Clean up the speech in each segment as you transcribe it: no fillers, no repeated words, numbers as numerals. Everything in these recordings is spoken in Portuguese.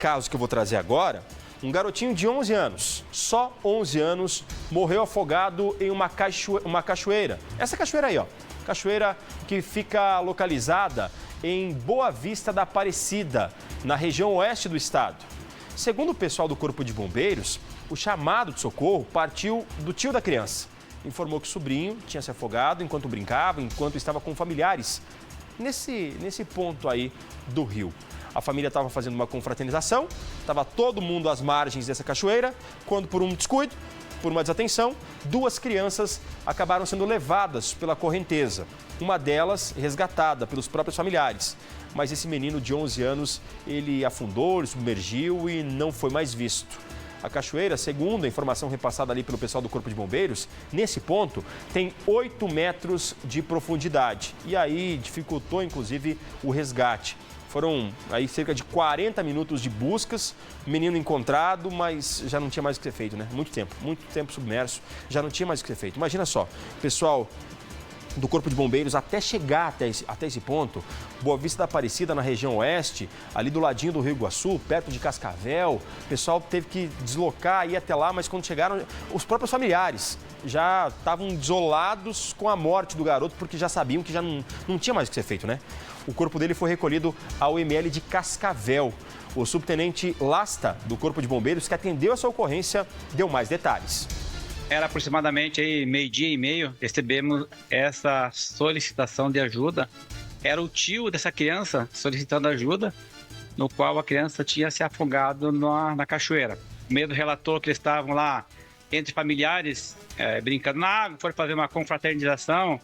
Caso que eu vou trazer agora, um garotinho de 11 anos, só 11 anos, morreu afogado em uma cachoeira. Essa cachoeira aí, ó, cachoeira que fica localizada em Boa Vista da Aparecida, na região oeste do estado. Segundo o pessoal do Corpo de Bombeiros, o chamado de socorro partiu do tio da criança. Informou que o sobrinho tinha se afogado enquanto brincava, enquanto estava com familiares nesse ponto aí do rio. A família estava fazendo uma confraternização, estava todo mundo às margens dessa cachoeira, quando por um descuido, por uma desatenção, duas crianças acabaram sendo levadas pela correnteza. Uma delas resgatada pelos próprios familiares. Mas esse menino de 11 anos, ele afundou, ele submergiu e não foi mais visto. A cachoeira, segundo a informação repassada ali pelo pessoal do Corpo de Bombeiros, nesse ponto tem 8 metros de profundidade. E aí dificultou, inclusive, o resgate. Foram aí cerca de 40 minutos de buscas, menino encontrado, mas já não tinha mais o que ser feito, né? Muito tempo submerso, já não tinha mais o que ser feito. Imagina só, pessoal do Corpo de Bombeiros, até chegar até esse ponto, Boa Vista da Aparecida, na região oeste, ali do ladinho do Rio Iguaçu, perto de Cascavel, o pessoal teve que deslocar, ir até lá, mas quando chegaram, os próprios familiares já estavam desolados com a morte do garoto, porque já sabiam que já não tinha mais o que ser feito, né? O corpo dele foi recolhido ao UML de Cascavel. O subtenente Lasta, do Corpo de Bombeiros, que atendeu essa ocorrência, deu mais detalhes. Era aproximadamente aí 12h30, recebemos essa solicitação de ajuda. Era o tio dessa criança solicitando ajuda, no qual a criança tinha se afogado na cachoeira. O medo relatou que eles estavam lá entre familiares, brincando na água, foram fazer uma confraternização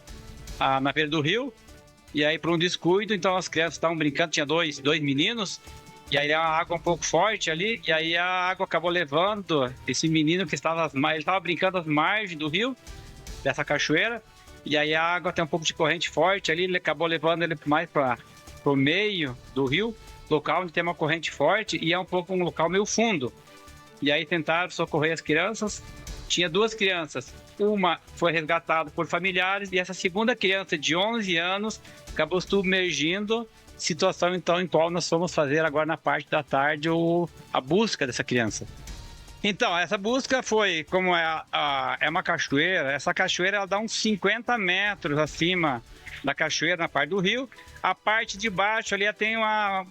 na beira do rio. E aí, por um descuido, então as crianças estavam brincando, tinha dois meninos. E aí a água um pouco forte ali, e aí a água acabou levando esse menino que estava brincando às margens do rio, dessa cachoeira, e aí a água tem um pouco de corrente forte ali, ele acabou levando ele mais para o meio do rio, local onde tem uma corrente forte e é um local meio fundo. E aí tentaram socorrer as crianças, tinha duas crianças, uma foi resgatada por familiares e essa segunda criança de 11 anos acabou submergindo. Situação, então, em qual nós vamos fazer agora na parte da tarde a busca dessa criança. Então, essa busca foi, como é uma cachoeira, essa cachoeira ela dá uns 50 metros acima da cachoeira, na parte do rio. A parte de baixo ali tem uma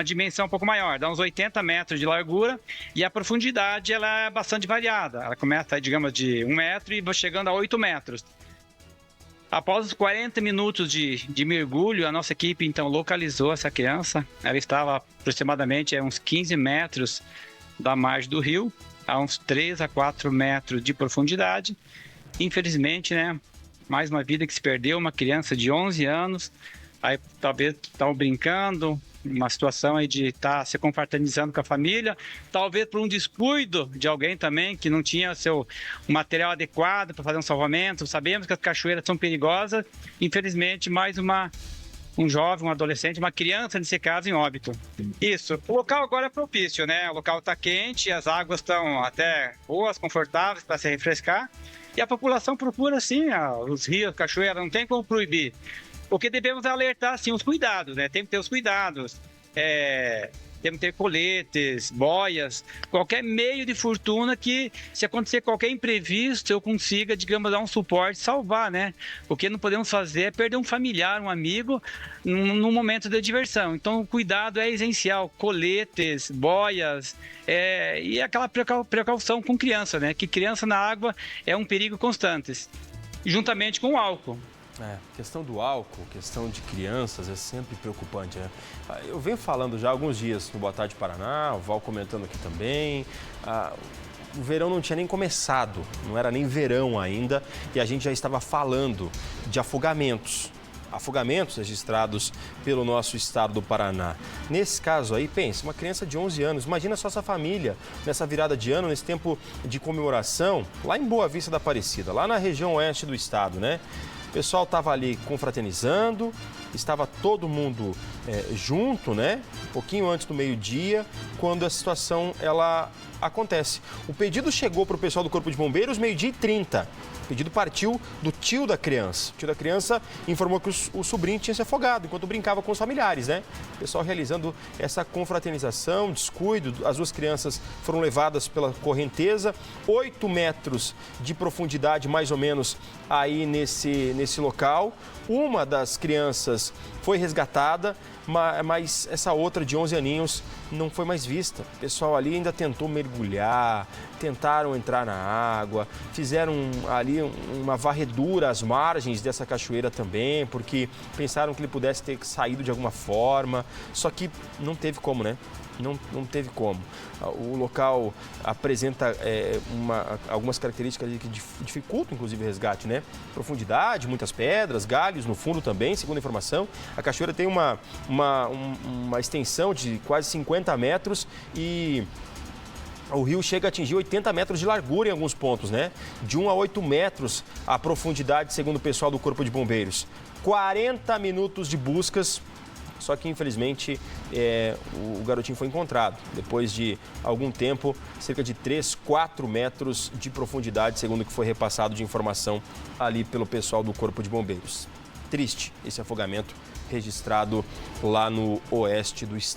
dimensão um pouco maior, dá uns 80 metros de largura e a profundidade ela é bastante variada. Ela começa, digamos, de 1 metro e vai chegando a 8 metros. Após os 40 minutos de mergulho, a nossa equipe então localizou essa criança. Ela estava aproximadamente a uns 15 metros da margem do rio, a uns 3 a 4 metros de profundidade. Infelizmente, né, mais uma vida que se perdeu, uma criança de 11 anos. Aí talvez estavam brincando, uma situação aí de estar se confraternizando com a família, talvez por um descuido de alguém também que não tinha seu material adequado para fazer um salvamento. Sabemos que as cachoeiras são perigosas, infelizmente mais um jovem, um adolescente, uma criança nesse caso em óbito. Isso, o local agora é propício, né? O local está quente, as águas estão até boas, confortáveis para se refrescar e a população procura sim os rios, cachoeiras, não tem como proibir. O que devemos alertar, sim, os cuidados, né? Tem que ter os cuidados, temos que ter coletes, boias, qualquer meio de fortuna que, se acontecer qualquer imprevisto, eu consiga, digamos, dar um suporte, salvar, né? O que não podemos fazer é perder um familiar, um amigo, num momento de diversão. Então, o cuidado é essencial, coletes, boias, e aquela precaução com criança, né? Que criança na água é um perigo constante, juntamente com o álcool. Questão do álcool, questão de crianças é sempre preocupante, né? Eu venho falando já há alguns dias no Boa Tarde Paraná, o Val comentando aqui também. O verão não tinha nem começado, não era nem verão ainda, e a gente já estava falando de afogamentos registrados pelo nosso estado do Paraná. Nesse caso aí, pense, uma criança de 11 anos, imagina só essa família nessa virada de ano, nesse tempo de comemoração, lá em Boa Vista da Aparecida, lá na região oeste do estado, né? O pessoal estava ali confraternizando, estava todo mundo junto, né? Um pouquinho antes do meio-dia, quando a situação ela acontece. O pedido chegou para o pessoal do Corpo de Bombeiros 12h30. O pedido partiu do tio da criança. O tio da criança informou que o sobrinho tinha se afogado enquanto brincava com os familiares, né? O pessoal realizando essa confraternização, descuido. As duas crianças foram levadas pela correnteza, 8 metros de profundidade, mais ou menos, aí nesse local. Uma das crianças foi resgatada, mas essa outra de 11 aninhos não foi mais vista. O pessoal ali ainda tentou mergulhar, tentaram entrar na água, fizeram ali uma varredura às margens dessa cachoeira também, porque pensaram que ele pudesse ter saído de alguma forma, só que não teve como, né? Não teve como. O local apresenta algumas características que dificultam, inclusive, o resgate, né? Profundidade, muitas pedras, galhos no fundo também, segundo a informação. A cachoeira tem uma extensão de quase 50 metros e o rio chega a atingir 80 metros de largura em alguns pontos, né? De 1 a 8 metros a profundidade, segundo o pessoal do Corpo de Bombeiros. 40 minutos de buscas. Só que, infelizmente, o garotinho foi encontrado. Depois de algum tempo, cerca de 3, 4 metros de profundidade, segundo o que foi repassado de informação ali pelo pessoal do Corpo de Bombeiros. Triste esse afogamento registrado lá no oeste do estado.